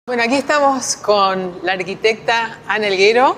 Bueno, aquí estamos con la arquitecta Ana Elguero,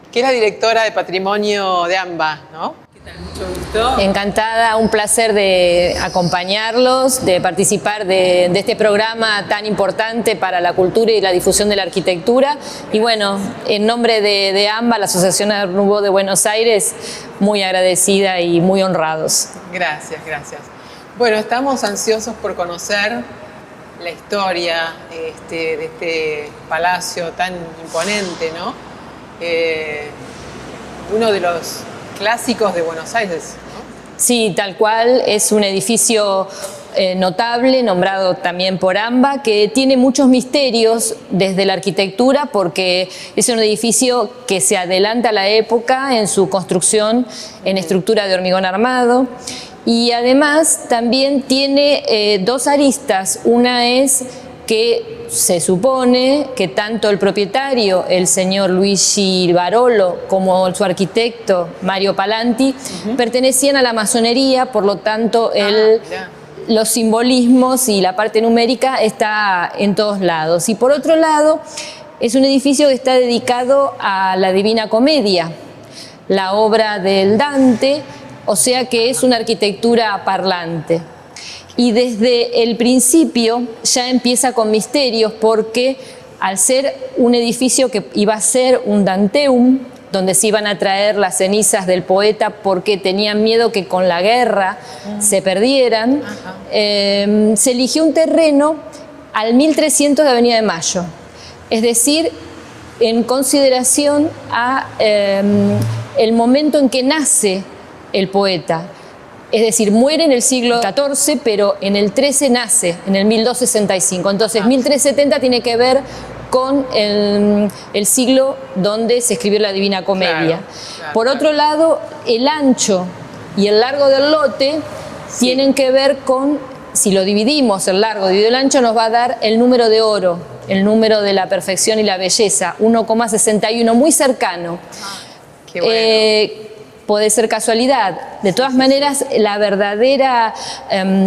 que es la directora de Patrimonio de AMBA, ¿no? ¿Qué tal? Mucho gusto. Encantada, un placer de acompañarlos, de participar de este programa tan importante para la cultura y la difusión de la arquitectura. Y bueno, en nombre de AMBA, la Asociación Art Nouveau de Buenos Aires, muy agradecida y muy honrados. Gracias, gracias. Bueno, estamos ansiosos por conocer la historia de este palacio tan imponente, ¿no? Uno de los clásicos de Buenos Aires, ¿no? Sí, tal cual, es un edificio notable, nombrado también por AMBA, que tiene muchos misterios desde la arquitectura, porque es un edificio que se adelanta a la época en su construcción en estructura de hormigón armado. Y además también tiene dos aristas. Una es que se supone que tanto el propietario, el señor Luigi Barolo, como su arquitecto Mario Palanti, pertenecían a la masonería, por lo tanto los simbolismos y la parte numérica está en todos lados. Y por otro lado, es un edificio que está dedicado a la Divina Comedia, la obra del Dante. O sea que es una arquitectura parlante. Y desde el principio ya empieza con misterios, porque al ser un edificio que iba a ser un Danteum, donde se iban a traer las cenizas del poeta porque tenían miedo que con la guerra se perdieran, se eligió un terreno al 1300 de Avenida de Mayo. Es decir, en consideración a el momento en que nace el poeta. Es decir, muere en el siglo XIV, pero en el XIII nace, en el 1265. Entonces, 1370 tiene que ver con el siglo donde se escribió la Divina Comedia. Por otro lado, el ancho y el largo del lote tienen que ver con, si lo dividimos, el largo dividido el ancho, nos va a dar el número de oro, el número de la perfección y la belleza, 1,61, muy cercano. Qué bueno. Puede ser casualidad. De todas maneras, la verdadera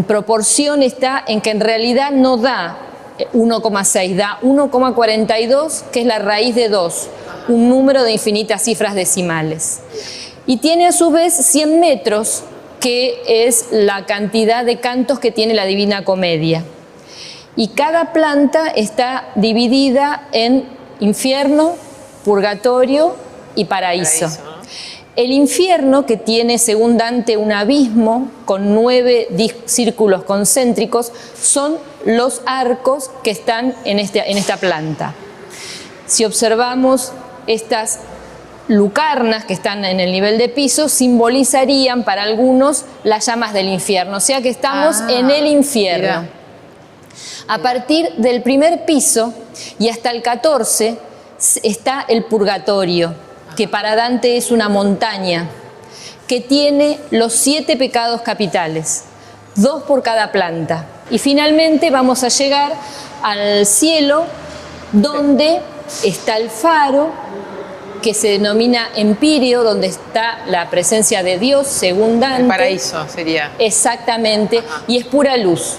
proporción está en que en realidad no da 1,6, da 1,42, que es la raíz de 2, un número de infinitas cifras decimales. Y tiene a su vez 100 metros, que es la cantidad de cantos que tiene la Divina Comedia. Y cada planta está dividida en infierno, purgatorio y paraíso. El infierno, que tiene, según Dante, un abismo con 9 círculos concéntricos, son los arcos que están en esta planta. Si observamos estas lucarnas que están en el nivel de piso, simbolizarían para algunos las llamas del infierno. O sea que estamos en el infierno. Mira. A partir del primer piso y hasta el 14 está el purgatorio, que para Dante es una montaña, que tiene los 7 pecados capitales, 2 por cada planta. Y finalmente vamos a llegar al cielo, donde está el faro, que se denomina Empíreo, donde está la presencia de Dios, según Dante. El paraíso sería. Exactamente, y es pura luz.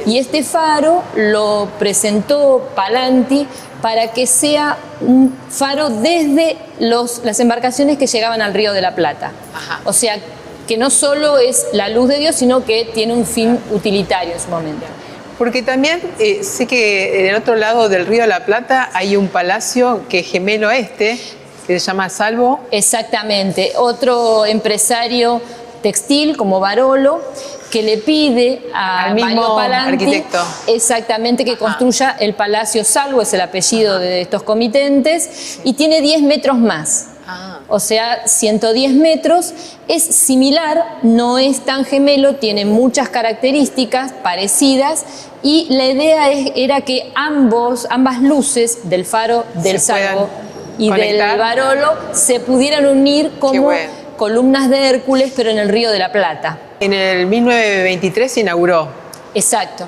Y este faro lo presentó Palanti para que sea un faro desde las embarcaciones que llegaban al Río de la Plata. O sea, que no solo es la luz de Dios, sino que tiene un fin utilitario en su momento. Porque también sé que en el otro lado del Río de la Plata hay un palacio que es gemelo a este, que se llama Salvo. Exactamente. Otro empresario textil como Barolo, que le pide al mismo Palanti, arquitecto, exactamente, que construya el Palacio Salvo, es el apellido de estos comitentes, y tiene 10 metros más. O sea, 110 metros, es similar, no es tan gemelo, tiene muchas características parecidas, y la idea era que ambas luces del faro del Salvo y del Barolo se pudieran unir como columnas de Hércules, pero en el Río de la Plata. En el 1923 se inauguró. Exacto,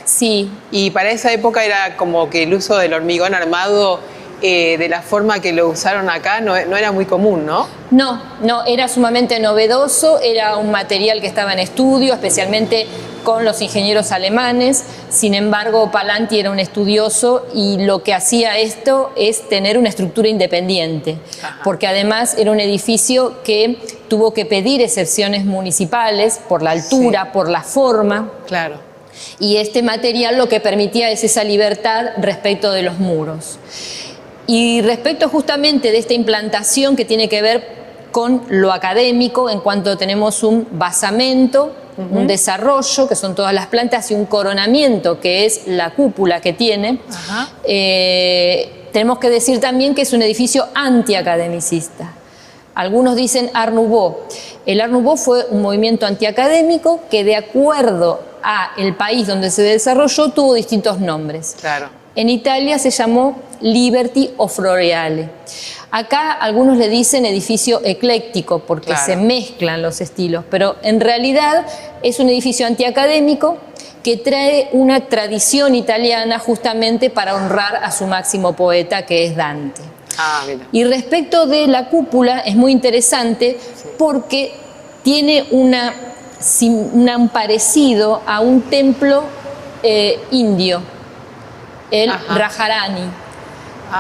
sí. Y para esa época era como que el uso del hormigón armado de la forma que lo usaron acá no era muy común, ¿no? No, era sumamente novedoso, era un material que estaba en estudio, especialmente con los ingenieros alemanes. Sin embargo, Palanti era un estudioso y lo que hacía esto es tener una estructura independiente, porque además era un edificio que tuvo que pedir excepciones municipales por la altura, por la forma. Claro. Y este material lo que permitía es esa libertad respecto de los muros. Y respecto justamente de esta implantación que tiene que ver con lo académico, en cuanto tenemos un basamento, un desarrollo, que son todas las plantas, y un coronamiento, que es la cúpula que tiene, tenemos que decir también que es un edificio antiacademicista. Algunos dicen Art Nouveau. El Art Nouveau fue un movimiento antiacadémico que, de acuerdo a el país donde se desarrolló, tuvo distintos nombres. Claro. En Italia se llamó Liberty o Floreale. Acá algunos le dicen edificio ecléctico porque se mezclan los estilos, pero en realidad es un edificio antiacadémico que trae una tradición italiana justamente para honrar a su máximo poeta, que es Dante. Mira. Y respecto de la cúpula es muy interesante porque tiene un parecido a un templo indio, el Rajarani,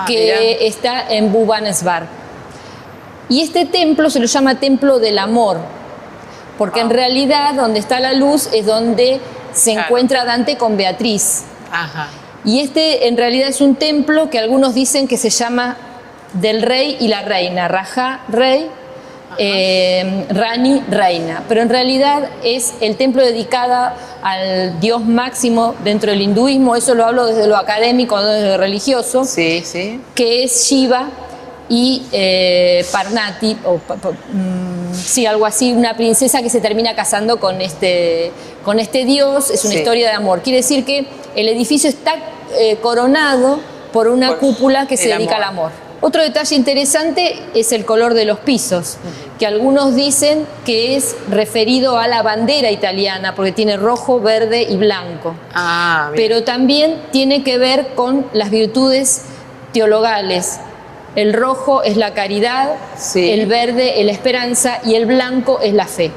que está en Bhubaneswar. Y este templo se lo llama Templo del Amor, porque en realidad donde está la luz es donde se encuentra Dante con Beatriz. Y este en realidad es un templo que algunos dicen que se llama del rey y la reina, Raja, rey, Rani, reina, pero en realidad es el templo dedicado al dios máximo dentro del hinduismo. Eso lo hablo desde lo académico, no desde lo religioso, que es Shiva y Parnati, algo así, una princesa que se termina casando con este dios. Es una historia de amor. Quiere decir que el edificio está coronado por una cúpula que se dedica al amor. Otro detalle interesante es el color de los pisos, que algunos dicen que es referido a la bandera italiana, porque tiene rojo, verde y blanco. Pero también tiene que ver con las virtudes teologales. El rojo es la caridad, el verde es la esperanza y el blanco es la fe.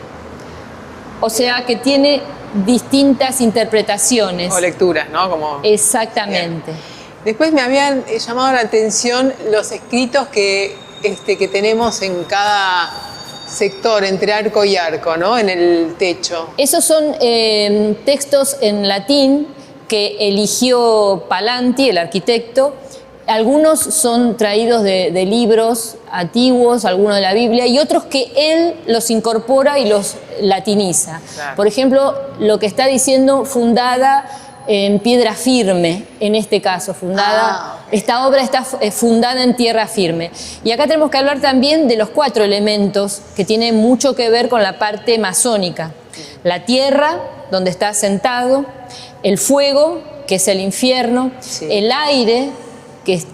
O sea que tiene distintas interpretaciones. O lecturas, ¿no? Exactamente. Después me habían llamado la atención los escritos que tenemos en cada sector, entre arco y arco, ¿no? En el techo. Esos son textos en latín que eligió Palanti, el arquitecto. Algunos son traídos de libros antiguos, algunos de la Biblia, y otros que él los incorpora y los latiniza. Por ejemplo, lo que está diciendo fundada en piedra firme, en este caso, esta obra está fundada en tierra firme. Y acá tenemos que hablar también de los 4 elementos que tienen mucho que ver con la parte masónica. La tierra, donde está sentado, el fuego, que es el infierno, el aire,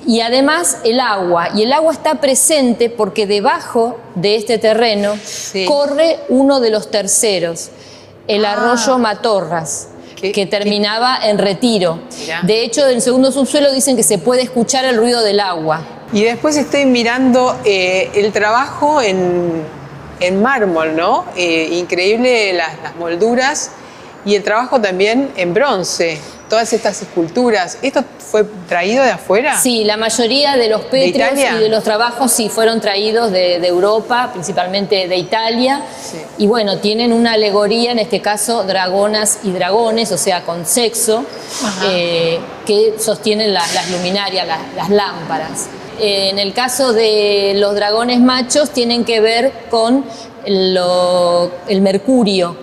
y además el agua. Y el agua está presente porque debajo de este terreno corre uno de los terceros, el arroyo Matorras, que terminaba en Retiro. De hecho, del segundo subsuelo dicen que se puede escuchar el ruido del agua. Y después estoy mirando el trabajo en mármol, ¿no? Increíble las molduras y el trabajo también en bronce. Todas estas esculturas. ¿Esto fue traído de afuera? Sí, la mayoría de los pétreos y de los trabajos fueron traídos de Europa, principalmente de Italia. Y bueno, tienen una alegoría, en este caso, dragonas y dragones, o sea, con sexo, que sostienen las luminarias, las lámparas. En el caso de los dragones machos, tienen que ver con el mercurio,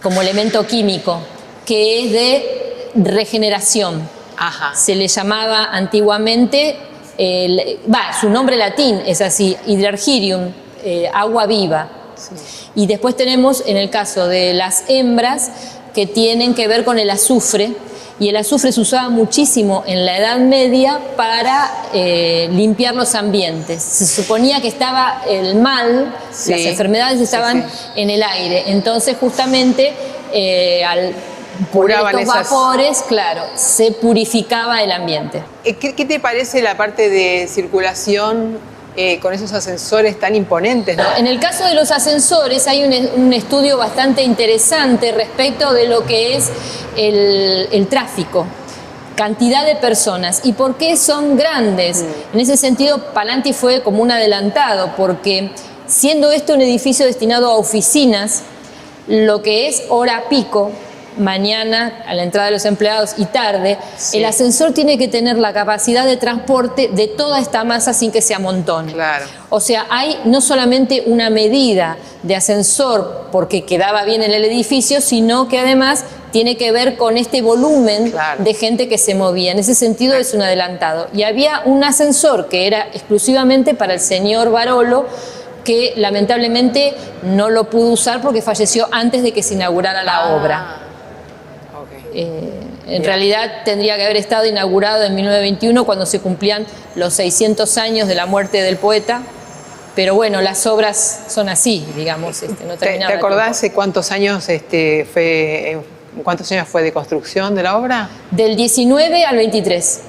como elemento químico, que es de regeneración. Se le llamaba antiguamente, su nombre latín es así, hydrargyrium, agua viva. Y después tenemos, en el caso de las hembras, que tienen que ver con el azufre, y el azufre se usaba muchísimo en la Edad Media para limpiar los ambientes. Se suponía que estaba el mal, las enfermedades estaban en el aire. Entonces, justamente, al Curaban estos esas... vapores, claro, se purificaba el ambiente. ¿Qué te parece la parte de circulación con esos ascensores tan imponentes, ¿no? En el caso de los ascensores hay un estudio bastante interesante respecto de lo que es el tráfico, cantidad de personas y por qué son grandes. En ese sentido, Palanti fue como un adelantado, porque siendo esto un edificio destinado a oficinas, lo que es hora pico, mañana a la entrada de los empleados y tarde, sí, el ascensor tiene que tener la capacidad de transporte de toda esta masa sin que se amontone. Claro. O sea, hay no solamente una medida de ascensor porque quedaba bien en el edificio, sino que además tiene que ver con este volumen, claro, de gente que se movía. En ese sentido es un adelantado. Y había un ascensor que era exclusivamente para el señor Barolo, que lamentablemente no lo pudo usar porque falleció antes de que se inaugurara la obra. En realidad tendría que haber estado inaugurado en 1921 cuando se cumplían los 600 años de la muerte del poeta, pero bueno, las obras son así, digamos, no terminaban. ¿Te acordás de cuántos años fue de construcción de la obra? Del 19 al 23.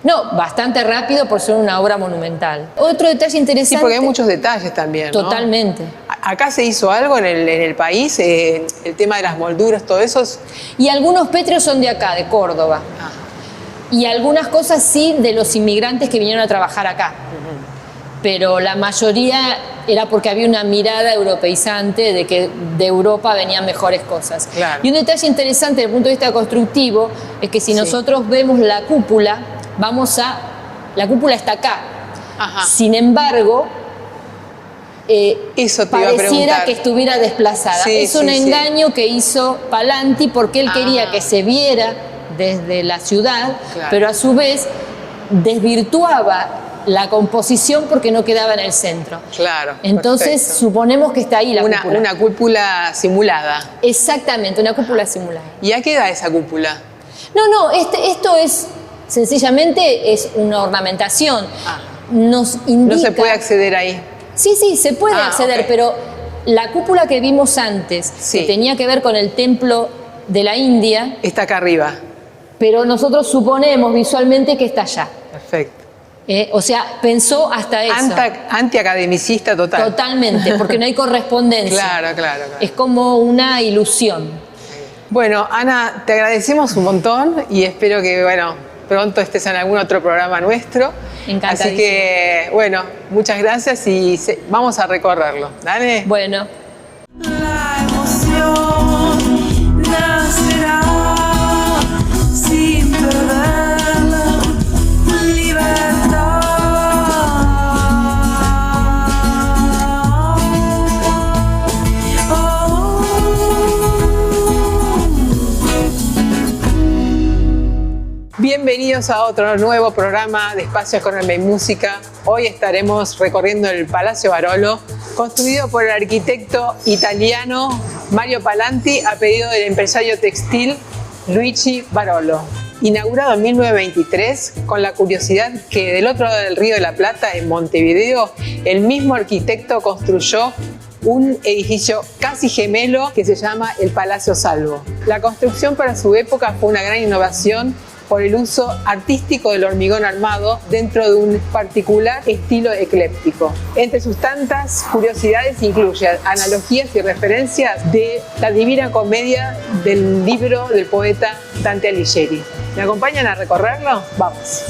No, bastante rápido por ser una obra monumental. Otro detalle interesante... Sí, porque hay muchos detalles también, ¿no? Totalmente. ¿Acá se hizo algo en el país? El tema de las molduras, todo eso. Y algunos pétreos son de acá, de Córdoba. Y algunas cosas sí de los inmigrantes que vinieron a trabajar acá. Pero la mayoría era porque había una mirada europeizante de que de Europa venían mejores cosas. Claro. Y un detalle interesante desde el punto de vista constructivo es que si nosotros vemos la cúpula, la cúpula está acá. Sin embargo, eso te pareciera que estuviera desplazada. Sí, es un engaño que hizo Palanti porque él quería que se viera desde la ciudad, claro, pero a su vez desvirtuaba la composición porque no quedaba en el centro. Claro. Entonces suponemos que está ahí la cúpula. Una cúpula simulada. Exactamente, una cúpula simulada. ¿Y a qué da esa cúpula? No, esto es sencillamente es una ornamentación. Nos indica... No se puede acceder ahí. Sí, se puede acceder, pero la cúpula que vimos antes, que tenía que ver con el templo de la India... Está acá arriba. Pero nosotros suponemos visualmente que está allá. Perfecto. O sea, pensó hasta eso. Antiacademicista total. Totalmente, porque no hay correspondencia. Claro. Es como una ilusión. Bueno, Ana, te agradecemos un montón y espero que, pronto estés en algún otro programa nuestro. Encantadísimo. Así que, muchas gracias y vamos a recorrerlo. ¿Dale? Bueno. La emoción nacerá sin perder la libertad. Bienvenidos a otro nuevo programa de Espacios con Alma y Música. Hoy estaremos recorriendo el Palacio Barolo, construido por el arquitecto italiano Mario Palanti a pedido del empresario textil Luigi Barolo. Inaugurado en 1923, con la curiosidad que del otro lado del Río de la Plata, en Montevideo, el mismo arquitecto construyó un edificio casi gemelo que se llama el Palacio Salvo. La construcción para su época fue una gran innovación por el uso artístico del hormigón armado dentro de un particular estilo ecléptico. Entre sus tantas curiosidades incluye analogías y referencias de la Divina Comedia del libro del poeta Dante Alighieri. ¿Me acompañan a recorrerlo? Vamos.